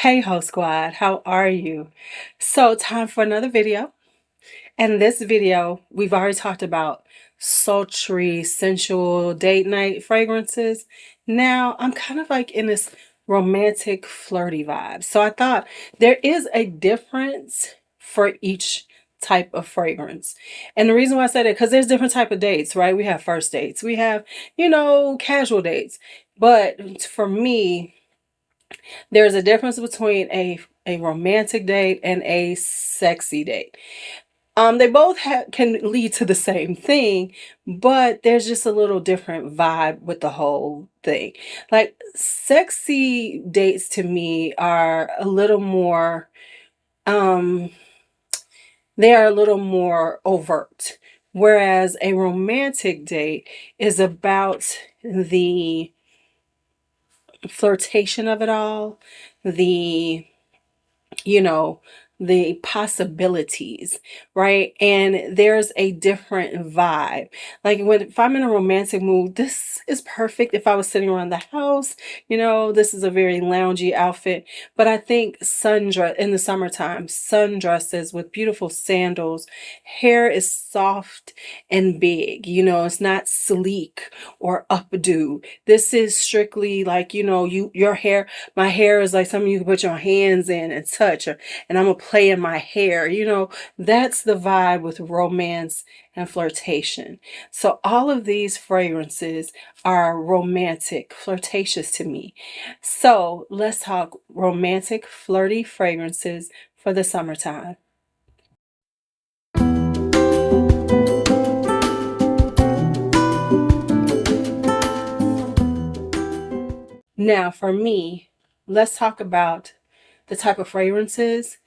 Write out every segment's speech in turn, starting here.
Hey Ho Squad, how are you? So time for another video. And this video, we've already talked about sultry, sensual date night fragrances. Now I'm kind of like in this romantic, flirty vibe. So I thought there is a difference for each type of fragrance. And the reason why I said it, because there's different type of dates, right? We have first dates, we have, casual dates. But for me, there's a difference between a romantic date and a sexy date. They both can lead to the same thing, but there's just a little different vibe with the whole thing. Like sexy dates to me are a little more they are a little more overt, whereas a romantic date is about the flirtation of it all, the you know, the possibilities, right? And there's a different vibe. Like if I'm in a romantic mood, this is perfect if I was sitting around the house, this is a very loungy outfit. But I think sundress in the summertime, sundresses with beautiful sandals, hair is soft and big, it's not sleek or updo. This is strictly like, your hair, my hair is like something you can put your hands in and touch, and I'm gonna play in my hair. That's the vibe with romance and flirtation. So all of these fragrances are romantic, flirtatious to me. So let's talk romantic, flirty fragrances for the summertime. Now, for me, let's talk about the type of fragrances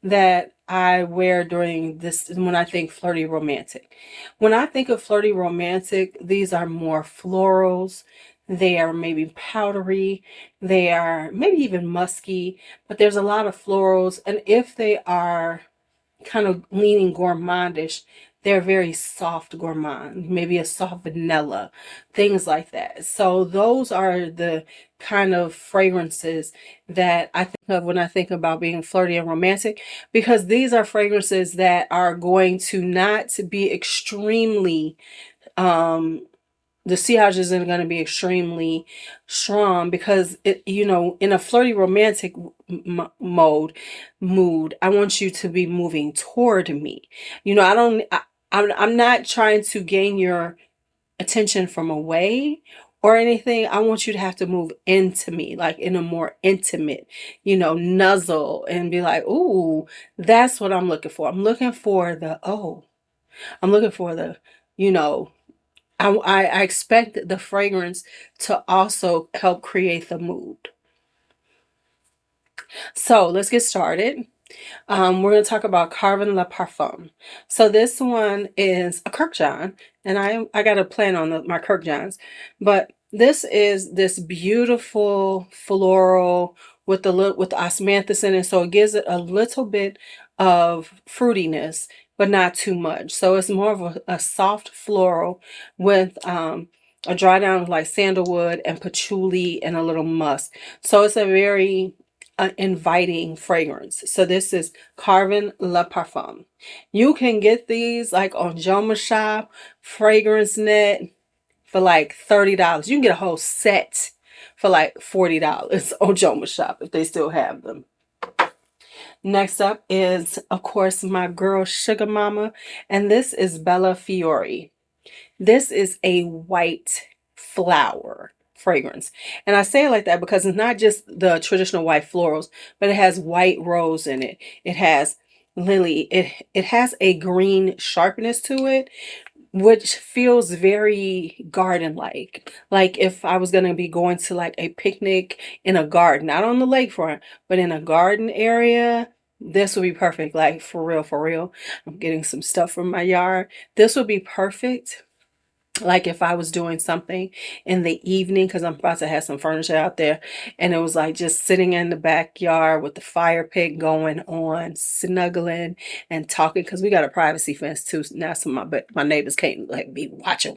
that I wear during this when I think flirty romantic. When I think of flirty romantic, these are more florals. They are maybe powdery. They are maybe even musky, but there's a lot of florals. And if they are kind of leaning gourmandish, they're very soft gourmand, maybe a soft vanilla, things like that. So those are the kind of fragrances that I think of when I think about being flirty and romantic, because these are fragrances that are going to not be extremely the sillage isn't going to be extremely strong, because in a flirty romantic mood, I want you to be moving toward me. I'm not trying to gain your attention from away or anything. I want you to have to move into me, like in a more intimate, nuzzle, and be like, ooh, that's what I'm looking for. I'm looking for I'm looking for the, you know, I expect the fragrance to also help create the mood. So let's get started. We're going to talk about Carvin La Parfum. So this one is a Kirkjohn, and I got a plan on my Kirkjohns, but this is this beautiful floral with the osmanthus in it, so it gives it a little bit of fruitiness, but not too much. So it's more of a soft floral with a dry down like sandalwood and patchouli and a little musk. So it's a very inviting fragrance. So this is Carvin La Parfum. You can get these like on Joma Shop, Fragrance Net for like $30. You can get a whole set for like $40 on Joma Shop if they still have them. Next up is, of course, my girl Sugar Mama, and this is Bella Fiore. This is a white flower fragrance. And I say it like that because it's not just the traditional white florals, but it has white rose in it. It has lily. It has a green sharpness to it, which feels very garden-like. Like if I was going to be going to like a picnic in a garden, not on the lakefront, but in a garden area, this would be perfect. Like for real, for real. I'm getting some stuff from my yard. This would be perfect. Like if I was doing something in the evening, because I'm about to have some furniture out there, and it was like just sitting in the backyard with the fire pit going on, snuggling and talking, because we got a privacy fence too now, so my neighbors can't like be watching.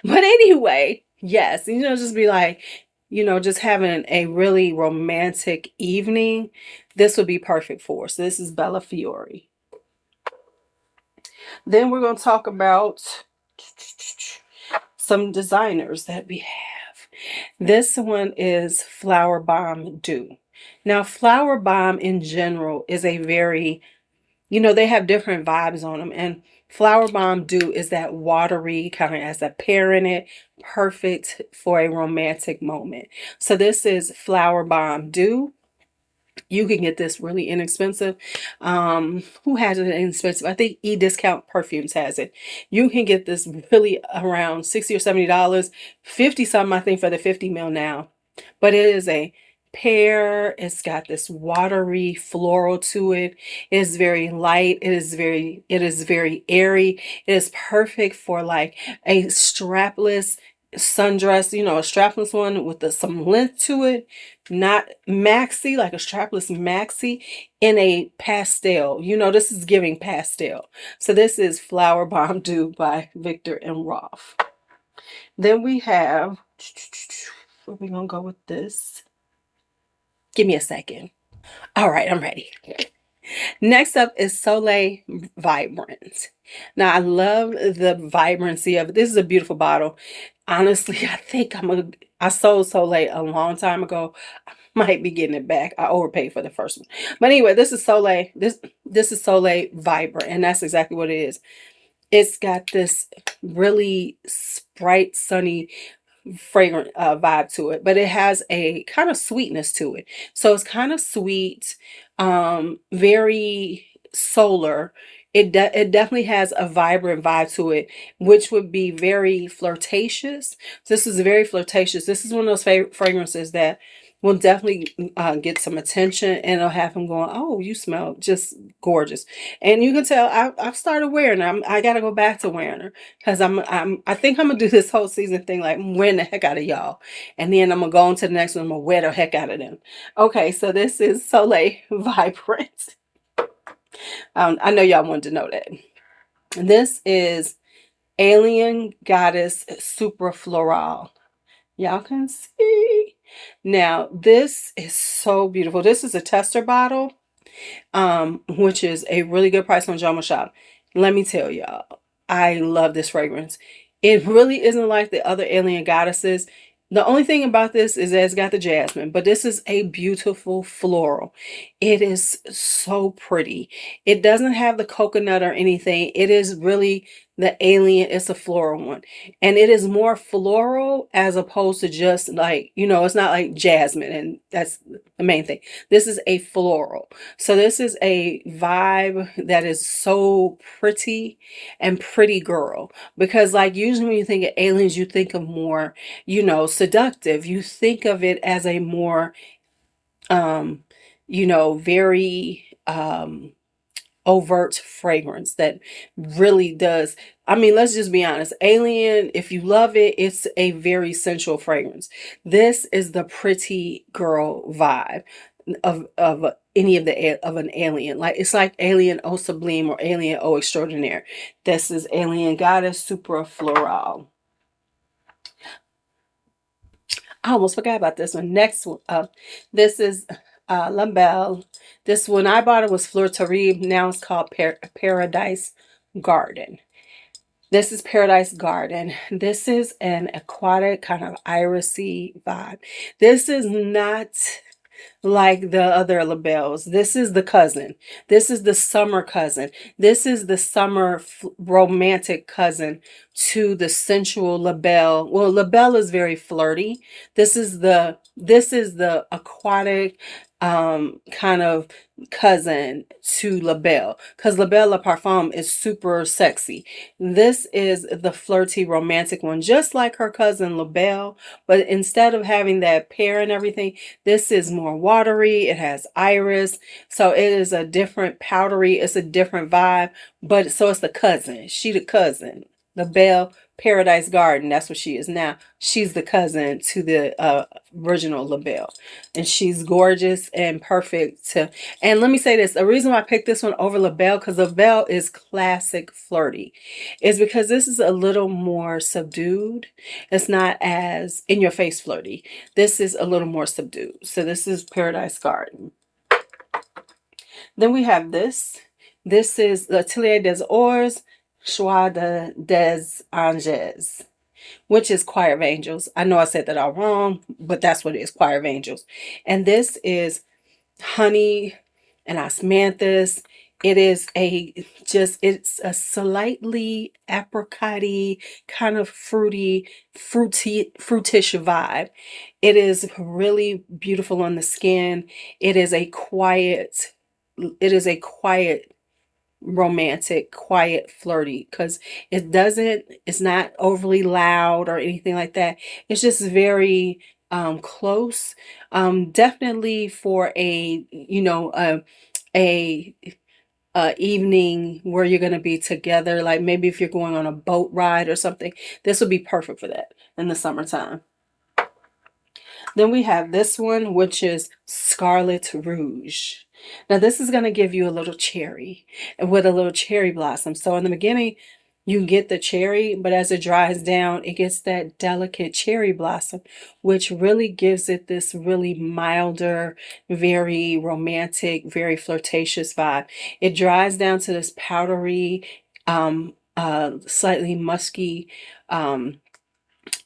But anyway, yes, just be like you know, just having a really romantic evening, this would be perfect for. So this is Bella Fiore. Then we're going to talk about some designers that we have. This one is Flowerbomb Dew. Now, Flowerbomb in general is a very, you know, they have different vibes on them. And Flowerbomb Dew is that watery, kind of has a pear in it, perfect for a romantic moment. So this is Flowerbomb Dew. You can get this really inexpensive. Who has it inexpensive? I think eDiscount Perfumes has it. You can get this really around $60 or $70, 50 something I think for the 50 ml now. But it is a pear. It's got this watery floral to it. It is very light. It is very airy. It is perfect for like a strapless sundress, you know, a strapless one with some length to it, not maxi, like a strapless maxi in a pastel. You know, this is giving pastel. So this is Flowerbomb Dew by Viktor and Rolf. Then we have, where are we gonna go with this? Give me a second. All right, I'm ready. Next up is Soleil Vibrant. Now, I love the vibrancy of it. This is a beautiful bottle. Honestly, I think I sold Soleil a long time ago. I might be getting it back. I overpaid for the first one. But anyway, this is Soleil. This is Soleil Vibrant, and that's exactly what it is. It's got this really bright, sunny, fragrant vibe to it, but it has a kind of sweetness to it. So it's kind of sweet, very solar. It definitely has a vibrant vibe to it, which would be very flirtatious. This is very flirtatious. This is one of those fragrances that will definitely get some attention, and it'll have him going, "Oh, you smell just gorgeous." And you can tell I've started wearing her. I got to go back to wearing her because I think I'm gonna do this whole season thing like I'm wearing the heck out of y'all, and then I'm gonna go on to the next one. I'm gonna wear the heck out of them. Okay, so this is Soleil Vibrant. I know y'all wanted to know that. This is Alien Goddess Supra Florale. Y'all can see. Now, this is so beautiful. This is a tester bottle, which is a really good price on Joma Shop. Let me tell y'all, I love this fragrance. It really isn't like the other Alien Goddesses. The only thing about this is that it's got the jasmine, but this is a beautiful floral. It is so pretty. It doesn't have the coconut or anything. It is really the alien. It's a floral one. And it is more floral as opposed to just like, you know, it's not like jasmine, and that's the main thing. This is a floral. So this is a vibe that is so pretty and pretty girl. Because like usually when you think of aliens, you think of more, you know, seductive. You think of it as a more, you know, very overt fragrance that really does. I mean, let's just be honest. Alien, if you love it, it's a very sensual fragrance. This is the pretty girl vibe of any of an alien. Like it's like Alien Eau Sublime or Alien Eau Extraordinaire. This is Alien Goddess Supra Florale. I almost forgot about this one. Next one up, this is LaBelle. This one I bought it was flirty. Now it's called Paradise Garden. This is Paradise Garden. This is an aquatic kind of irisy vibe. This is not like the other LaBelles. This is the cousin. This is the summer cousin. This is the summer romantic cousin to the sensual LaBelle. Well, LaBelle is very flirty. This is the aquatic kind of cousin to LaBelle, because LaBelle La Parfum is super sexy. This is the flirty romantic one, just like her cousin LaBelle, but instead of having that pear and everything, this is more watery. It has iris, so it is a different powdery. It's a different vibe, but so it's the cousin. She the cousin. LaBelle Paradise Garden. That's what she is now. She's the cousin to the original LaBelle. And she's gorgeous and perfect to, and let me say this, the reason why I picked this one over LaBelle, because LaBelle is classic flirty, is because this is a little more subdued. It's not as in your face flirty. This is a little more subdued. So this is Paradise Garden. Then we have this. This is the Atelier des Ors, Choix des Anges, which is Choir of Angels. I know I said that all wrong, but that's what it is, Choir of Angels. And this is honey and osmanthus. It is it's a slightly apricot-y, kind of fruity, fruitish vibe. It is really beautiful on the skin. It is a quiet, romantic, quiet, flirty, because it's not overly loud or anything like that. It's just very close. Definitely for a, a evening where you're going to be together, like maybe if you're going on a boat ride or something, this would be perfect for that in the summertime. Then we have this one, which is Scarlet Rouge. Now this is going to give you a little cherry and with a little cherry blossom. So in the beginning, you get the cherry, but as it dries down, it gets that delicate cherry blossom, which really gives it this really milder, very romantic, very flirtatious vibe. It dries down to this powdery, slightly musky,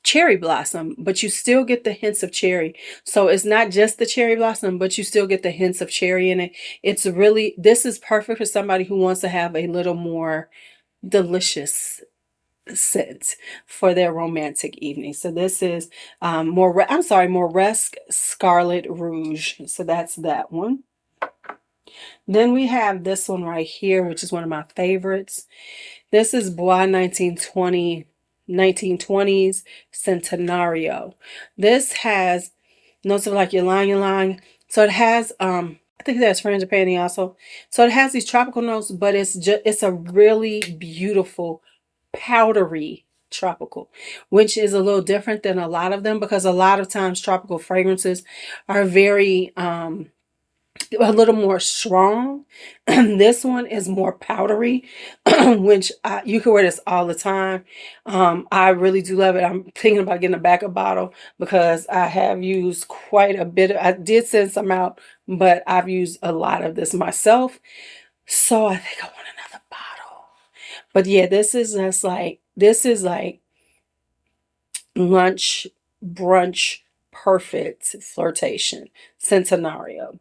cherry blossom, but you still get the hints of cherry. So it's not just the cherry blossom, but you still get the hints of cherry in it. It's really, this is perfect for somebody who wants to have a little more delicious scent for their romantic evening. So this is Moresque Scarlet Rouge. So that's that one. Then we have this one right here, which is one of my favorites. This is Bois 1920s Centenario. This has notes of like ylang. So it has I think that's frangipani also. So it has these tropical notes, but it's a really beautiful powdery tropical, which is a little different than a lot of them, because a lot of times tropical fragrances are very a little more strong. This one is more powdery, which you can wear this all the time. I really do love it. I'm thinking about getting a backup bottle because I have used quite a bit. I did send some out, but I've used a lot of this myself. So I think I want another bottle. But yeah, this is like lunch, brunch, perfect flirtation. Centenario.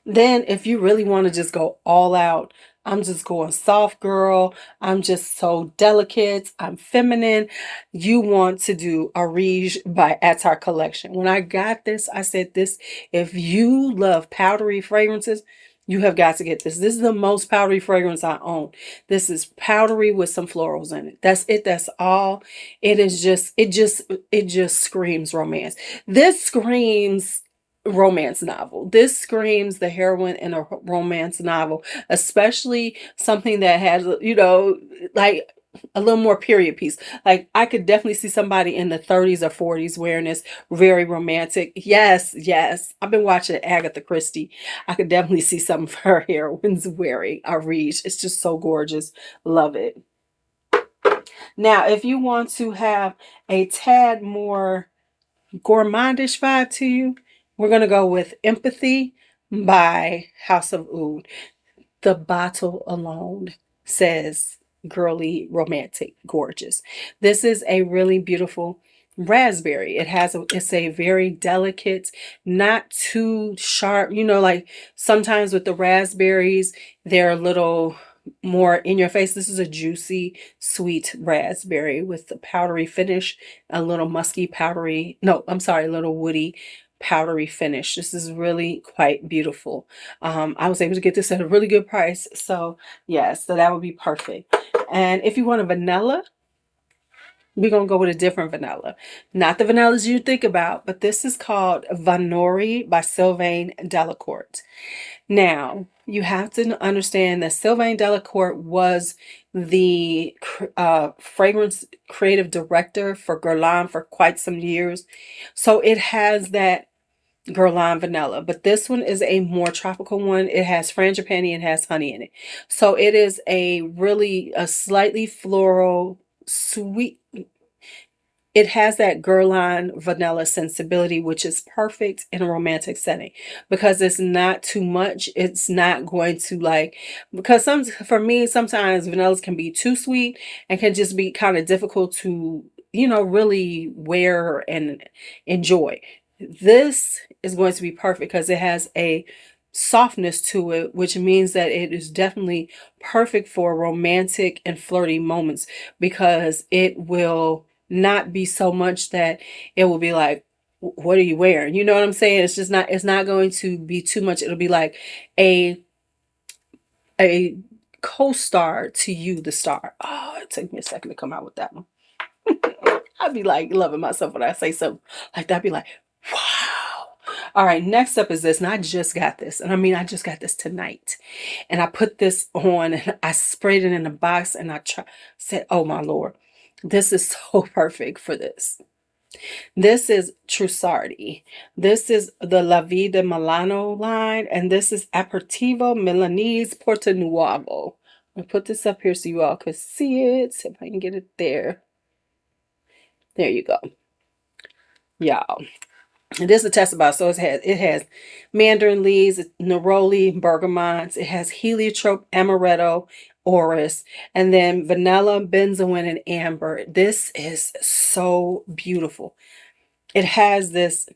Then if you really want to just go all out, I'm just going soft girl, I'm just so delicate, I'm feminine, you want to do Areej by Attar collection. When I got this, I said this, if you love powdery fragrances, you have got to get this. This is the most powdery fragrance I own. This is powdery with some florals in it. That's it. That's all. It is just, it just screams romance. This screams romance novel. This screams the heroine in a romance novel, especially something that has, like a little more period piece. Like I could definitely see somebody in the 30s or 40s wearing this, very romantic. Yes. I've been watching Agatha Christie. I could definitely see some of her heroines wearing Areej. It's just so gorgeous. Love it. Now, if you want to have a tad more gourmandish vibe to you, we're going to go with Empathy by House of Oud. The bottle alone says girly, romantic, gorgeous. This is a really beautiful raspberry. It's a very delicate, not too sharp, like sometimes with the raspberries, they're a little more in your face. This is a juicy, sweet raspberry with a powdery finish, a little musky powdery, no, I'm sorry, a little woody powdery finish. This is really quite beautiful. I was able to get this at a really good price. So yes, so that would be perfect. And if you want a vanilla, we're going to go with a different vanilla. Not the vanillas you think about, but this is called Vanori by Sylvaine Delacourte. Now, you have to understand that Sylvaine Delacourte was the fragrance creative director for Guerlain for quite some years. So it has that Guerlain vanilla, but this one is a more tropical one. It has frangipani and has honey in it. So it is a slightly floral, sweet. It has that Guerlain vanilla sensibility, which is perfect in a romantic setting because it's not too much. It's not going to because for me, sometimes vanillas can be too sweet and can just be kind of difficult to, really wear and enjoy. This is going to be perfect because it has a softness to it, which means that it is definitely perfect for romantic and flirty moments because it will not be so much that it will be like, what are you wearing? You know what I'm saying? It's not going to be too much. It'll be like a co-star to you, the star. Oh, it took me a second to come out with that one. I'd be like loving myself when I say something like that. I'd be like, wow. All right, next up is this. And I just got this. And I just got this tonight. And I put this on and I sprayed it in a box and said, oh my Lord, this is so perfect for this. This is Trussardi. This is the La Vie de Milano line. And this is Aperitivo Milanese Porto Nuovo. I'm going to put this up here so you all can see it. If I can get it there. There you go. Y'all. And this is a test about, so it has mandarin leaves, neroli, bergamots. It has heliotrope, amaretto, orris, and then vanilla, benzoin, and amber. This is so beautiful. It has this.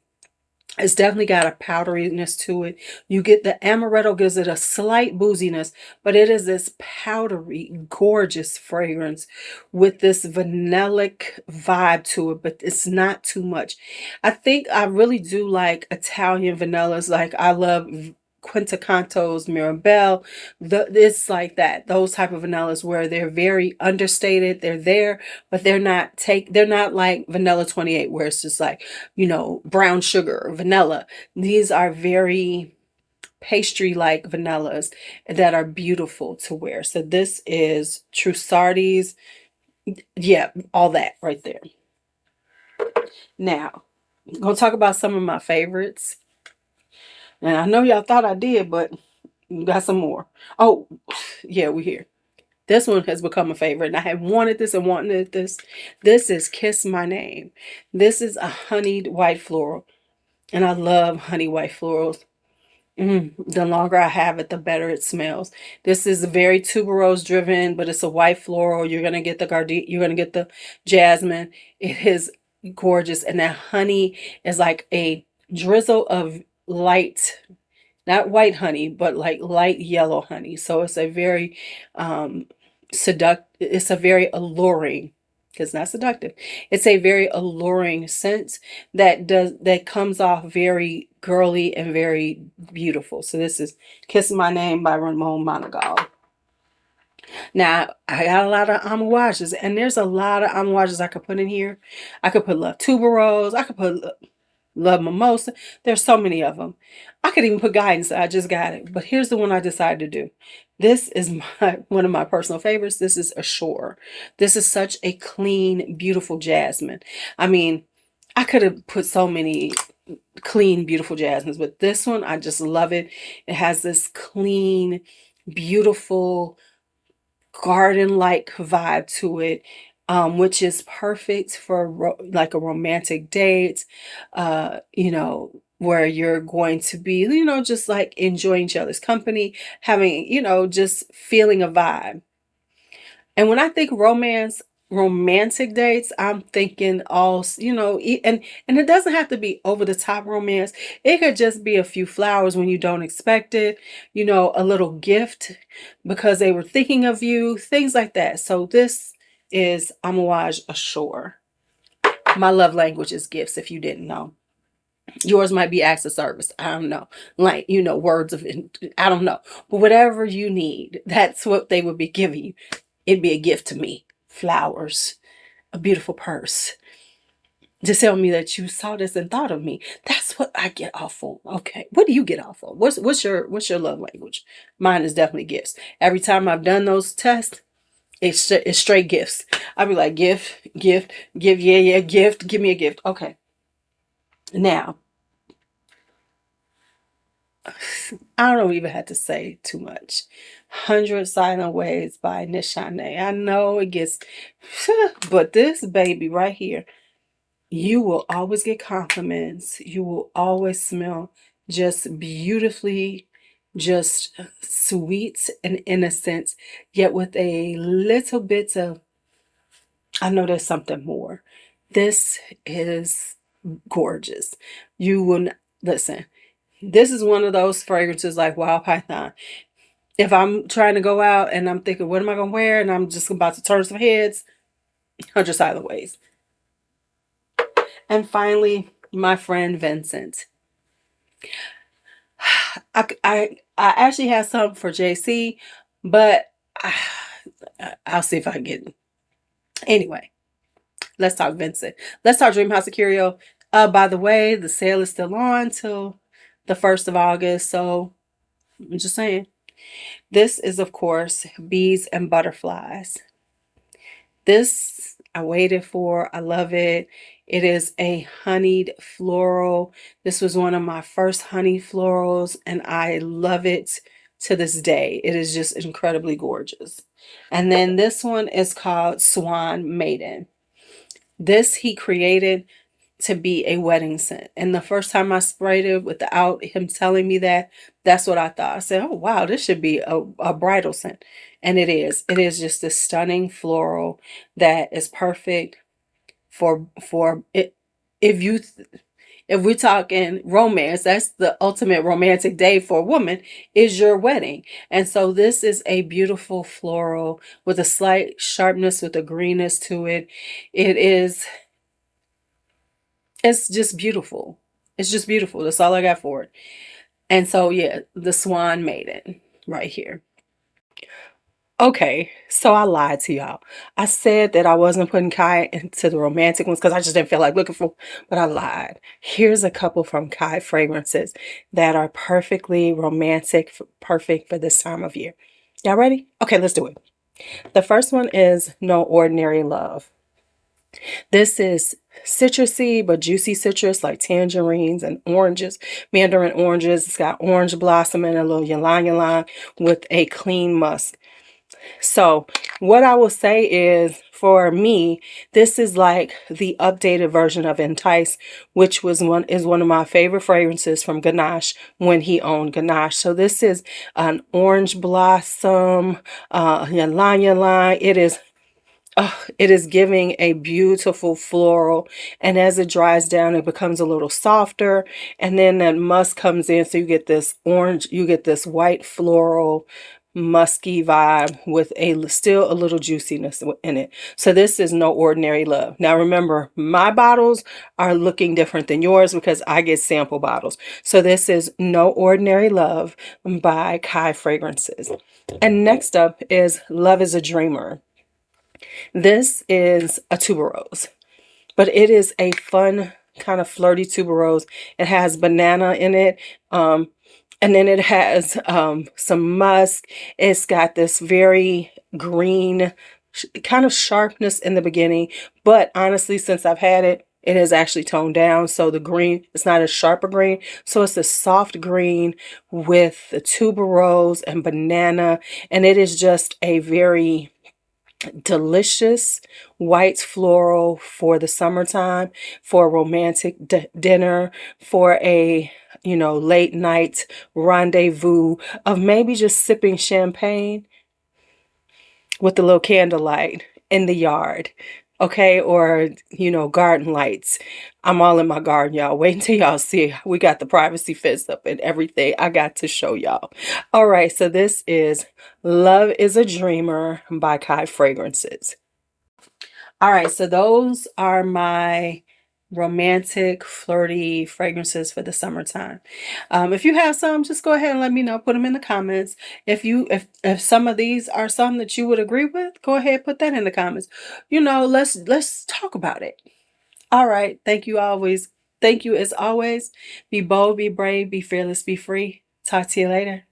It's definitely got a powderiness to it. You get the amaretto gives it a slight booziness, but it is this powdery, gorgeous fragrance with this vanillic vibe to it, but it's not too much. I think I really do like Italian vanillas. Like I love Quintacanto's, Mirabelle. It's like that. Those type of vanillas where they're very understated. They're there, but they're not like Vanilla 28 where it's just like, brown sugar, vanilla. These are very pastry-like vanillas that are beautiful to wear. So this is Trussardi's. Yeah, all that right there. Now, I'm going to talk about some of my favorites. And I know y'all thought I did, but we got some more. Oh, yeah, we're here. This one has become a favorite, and I have wanted this and wanted this. This is Kiss My Name. This is a honeyed white floral, and I love honey white florals. The longer I have it, the better it smells. This is very tuberose driven, but it's a white floral. You're gonna get you're gonna get the jasmine. It is gorgeous, and that honey is like a drizzle of light, not white honey, but like light yellow honey. So it's a very it's a very alluring, because not seductive. It's a very alluring scent that comes off very girly and very beautiful. So this is Kiss My Name by Ramon Monagal. Now, I got a lot of Amouages, and there's a lot of Amouages I could put in here. I could put Love Tuberose. I could put Love Mimosa. There's so many of them. I could even put Guidance. I just got it. But here's the one I decided to do. This is one of my personal favorites. This is Ashore. This is such a clean, beautiful jasmine. I could have put so many clean, beautiful jasmines, but this one, I just love it. It has this clean, beautiful, garden-like vibe to it, which is perfect for like a romantic date, where you're going to be, just like enjoying each other's company, having, just feeling a vibe. And when I think romantic dates, I'm thinking all, and it doesn't have to be over the top romance. It could just be a few flowers when you don't expect it, a little gift because they were thinking of you, things like that. So this is Amouage Ashore. My love language is gifts, if you didn't know. Yours might be acts of service. I don't know. Like, words of, I don't know. But whatever you need, that's what they would be giving you. It'd be a gift to me. Flowers, a beautiful purse. Just tell me that you saw this and thought of me. That's what I get off on. Okay. What do you get off on? What's your love language? Mine is definitely gifts. Every time I've done those tests, it's straight gifts. I'll be like, gift, gift, give, yeah, gift, give me a gift. Okay. Now, I don't even have to say too much. 100 Silent Ways by Nishane. I know it gets, but this baby right here, you will always get compliments. You will always smell just beautifully, just sweet and innocent, yet with a little bit of, I know there's something more. This is gorgeous. You will listen. This is one of those fragrances like Wild Python. If I'm trying to go out and I'm thinking, what am I going to wear? And I'm just about to turn some heads, 100 Silent Ways. And finally, my friend Vincent. I actually have some for JC, but I'll see if I can get it. Anyway, let's talk Vincent. Let's talk Dreamhouse-Ikiryo. By the way, the sale is still on till the 1st of August. So I'm just saying. This is, of course, Bees and Butterflies. This I waited for. I love it. It is a honeyed floral. This was one of my first honey florals, and I love it to this day. It is just incredibly gorgeous. And then this one is called Swan Maiden. This he created to be a wedding scent. And the first time I sprayed it without him telling me that, that's what I thought. I said, oh, wow, this should be a bridal scent. And it is. It is just a stunning floral that is perfect for it. If we're talking romance, that's the ultimate romantic day for a woman, is your wedding. And so this is a beautiful floral with a slight sharpness, with a greenness to it. It's just beautiful. It's just beautiful. That's all I got for it. And so, yeah, the Swan Maiden right here. Okay, so I lied to y'all. I said that I wasn't putting Kai into the romantic ones because I just didn't feel like looking for, but I lied. Here's a couple from Kai fragrances that are perfectly romantic, perfect for this time of year. Y'all ready? Okay, let's do it. The first one is No Ordinary Love. This is citrusy but juicy citrus like tangerines and oranges, mandarin oranges. It's got orange blossom and a little ylang ylang with a clean musk. So what I will say is, for me, this is like the updated version of Entice, which is one of my favorite fragrances from Ganache when he owned Ganache. So this is an orange blossom, ylang ylang. It is giving a beautiful floral, and as it dries down, it becomes a little softer, and then that musk comes in, so you get this orange, you get this white floral musky vibe with still a little juiciness in it. So this is No Ordinary Love. Now remember, my bottles are looking different than yours because I get sample bottles. So this is No Ordinary Love by Kai Fragrances. And next up is Love is a Dreamer. This is a tuberose, but it is a fun kind of flirty tuberose. It has banana in it, and then it has some musk. It's got this very green kind of sharpness in the beginning, but honestly, since I've had it, it has actually toned down. So the green, it's not a sharper green. So it's a soft green with the tuberose and banana, and it is just a very delicious white floral for the summertime, for a romantic dinner, for a late night rendezvous of maybe just sipping champagne with a little candlelight in the yard. Okay, or garden lights. I'm all in my garden, y'all. Wait until y'all see. We got the privacy fence up and everything. I got to show y'all. All right, so this is Love is a Dreamer by Kai Fragrances. All right, so those are my romantic, flirty fragrances for the summertime. If you have some, just go ahead and let me know. Put them in the comments. If some of these are some that you would agree with, go ahead, put that in the comments. You know, let's talk about it. All right. Thank you always. Thank you as always. Be bold, be brave, be fearless, be free. Talk to you later.